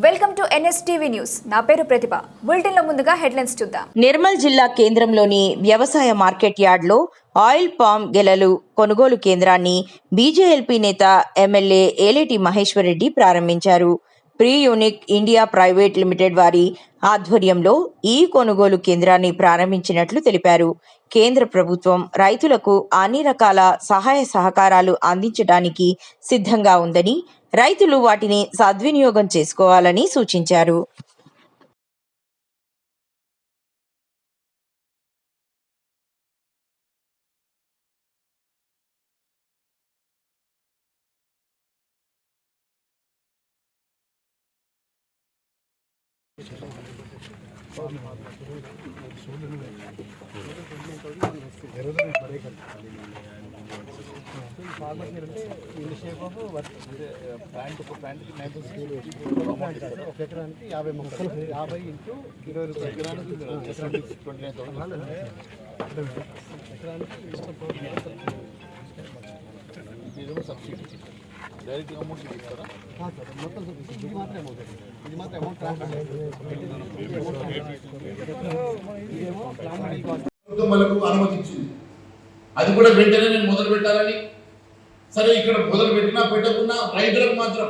Welcome to NSTV news. నా పేరు ప్రతిభ. బులెటిన్లో ముందుగా హెడ్లైన్స్ చూద్దాం. నిర్మల్ జిల్లా కేంద్రంలోని వ్యవసాయ మార్కెట్ యార్డ్లో ఆయిల్ పామ్ గెలలు కొనుగోలు కేంద్రాన్ని బీజేఎల్పీ నేత ఎమ్మెల్యే ఏలేటి మహేశ్వర్ రెడ్డి ప్రారంభించారు. Pre unique India private limited వారి ఆధ్వర్యంలో ఈ కొనుగోలు కేంద్రాన్ని ప్రారంభించినట్లు తెలిపారు. కేంద్ర ప్రభుత్వం రైతులకు అన్ని రకాల సహాయ సహకారాలు అందించడానికి సిద్ధంగా ఉందని, రైతులు వాటిని సద్వినియోగం చేసుకోవాలని సూచించారు. ప్యాంట్కి 9 స్కేల్ వేసి ఒక ఎకరానికి 50 మొక్కలు 50 ఇంటూ 20 ఎకరానికి 29,000 ఎకరానికి సబ్సిడీ డైరెక్ట్ అమౌంట్ ఇస్తారా? మొత్తం ఇది మాత్రం అమౌంట్ మనకు అనుమతించింది. అది కూడా వెంటనే నేను మొదలు పెట్టాలని. సరే, ఇక్కడ మొదలు పెట్టినా పెట్టకున్నా రైతులకు మాత్రం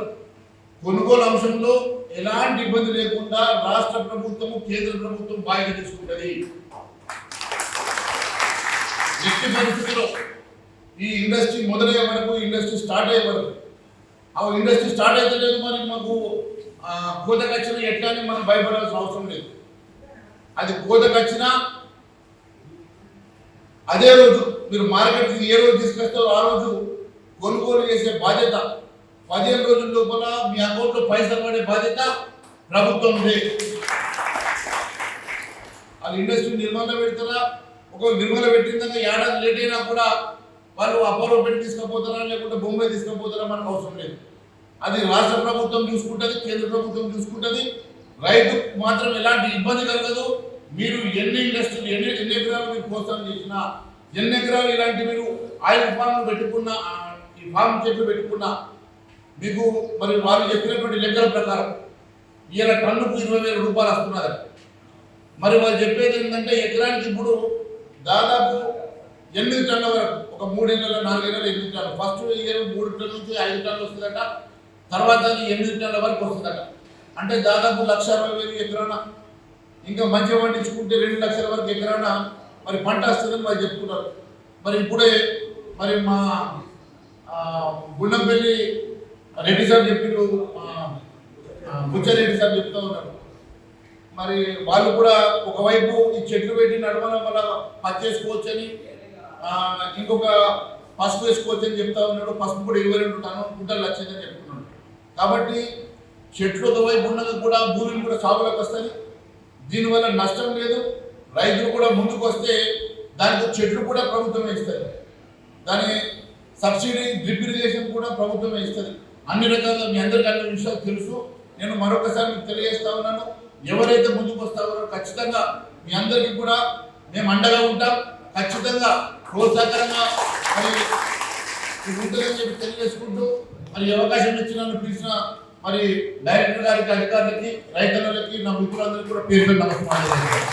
కొనుగోలు అంశంలో ఎలాంటి ఇబ్బంది లేకుండా రాష్ట్ర ప్రభుత్వము కేంద్ర ప్రభుత్వం బాధ్యత తీసుకుంటుంది. ఎట్టి పరిస్థితుల్లో ఈ ఇండస్ట్రీ మొదలయ్యే వరకు, ఇండస్ట్రీ స్టార్ట్ అయ్యే వరకు, ఆ ఇండస్ట్రీ స్టార్ట్ అయితే లేదు, మనకి మాకు కోతకొచ్చిన ఎట్లా అని మనం భయపడాల్సిన అవసరం లేదు. అది కోతకొచ్చినా అదే రోజు మీరు మార్కెట్కి ఏ రోజు తీసుకొస్తారో ఆ రోజు కొనుగోలు చేసే బాధ్యత 15 రోజుల లోపల మీ అకౌంట్లో పైసలు పడే బాధ్యత ప్రభుత్వం ఉంది. వాళ్ళు ఇండస్ట్రీ నిర్మాణంలో పెడతారా, ఒక నిర్మాణం పెట్టిన ఏడాది లేట్ అయినా కూడా వాళ్ళు అపోలో పెట్టి తీసుకుపోతారా, లేకుంటే బొంబాయి తీసుకుపోతారా మనకు అవసరం లేదు. అది రాష్ట్ర ప్రభుత్వం చూసుకుంటుంది, కేంద్ర ప్రభుత్వం చూసుకుంటుంది. రైతు మాత్రం ఎలాంటి ఇబ్బంది కలగదు. మీరు ఎన్ని ఇండస్ట్రీలు ఎన్ని ఎకరాలు మీరు ప్రోత్సాహం చేసినా, ఎన్ని ఎకరాలు ఇలాంటి మీరు ఆయిల్ ఫామ్ పెట్టుకున్నా, ఈ ఫామ్ చెట్లు పెట్టుకున్నా, మీకు మరి వాళ్ళు చెప్పినటువంటి లెక్కల ప్రకారం ఇలా టన్నుకు 20,000 రూపాయలు వస్తున్నారు. మరి వాళ్ళు చెప్పేది ఏంటంటే ఎకరానికి ఇప్పుడు దాదాపు 8 టన్నుల వరకు, ఒక 3 నెలల 4 నెలల 8 టన్నులు, ఫస్ట్ ఇయర్ 3 టన్నుల నుంచి 5 టన్నులు వస్తుందట, తర్వాత అది 8 టన్నుల వరకు వస్తుందట. అంటే దాదాపు 1,60,000 ఎకరాన, ఇంకా మంచిగా పండించుకుంటే 2 లక్షల వరకు ఎకరాన మరి పంట వస్తుందని మరి చెప్తున్నారు. మరి ఇప్పుడే మరి మా గుండంపల్లి రెడ్డి సార్ చెప్పిండు, బుచ్చారెడ్డి సార్ చెప్తూ ఉన్నారు. మరి వాళ్ళు కూడా ఒకవైపు ఈ చెట్లు పెట్టి నడవన వల్ల పచ్చి వేసుకోవచ్చని, ఇంకొక పసుపు వేసుకోవచ్చని చెప్తా ఉన్నాడు. పసుపు కూడా 22 కుంటలు వచ్చిందని చెప్తున్నాడు. కాబట్టి చెట్లు ఒకవైపు ఉన్నది కూడా భూమిని కూడా సాగులకు వస్తుంది. దీనివల్ల నష్టం లేదు. రైతులు కూడా ముందుకు వస్తే దానికి చెట్లు కూడా ప్రభుత్వమే ఇస్తుంది. దాని సబ్సిడీ డ్రిప్ ఇరిగేషన్ కూడా ప్రభుత్వమే ఇస్తుంది. అన్ని రకాలుగా మీ అందరికీ అన్ని విషయాలు తెలుసు. నేను మరొకసారి మీకు తెలియజేస్తా ఉన్నాను, ఎవరైతే ముందుకు వస్తారో ఖచ్చితంగా మీ అందరికీ కూడా మేము అండగా ఉంటాం. ఖచ్చితంగా ప్రోత్సాహకరంగా మరి ఉంటుందని చెప్పి తెలియజేసుకుంటూ, మరి అవకాశం ఇచ్చి నన్ను పిలిచిన మరి డైరెక్టర్ గారికి, అధికారులకి, రైతులకి, నా మిత్రులందరికీ కూడా పేరు నమస్కారం.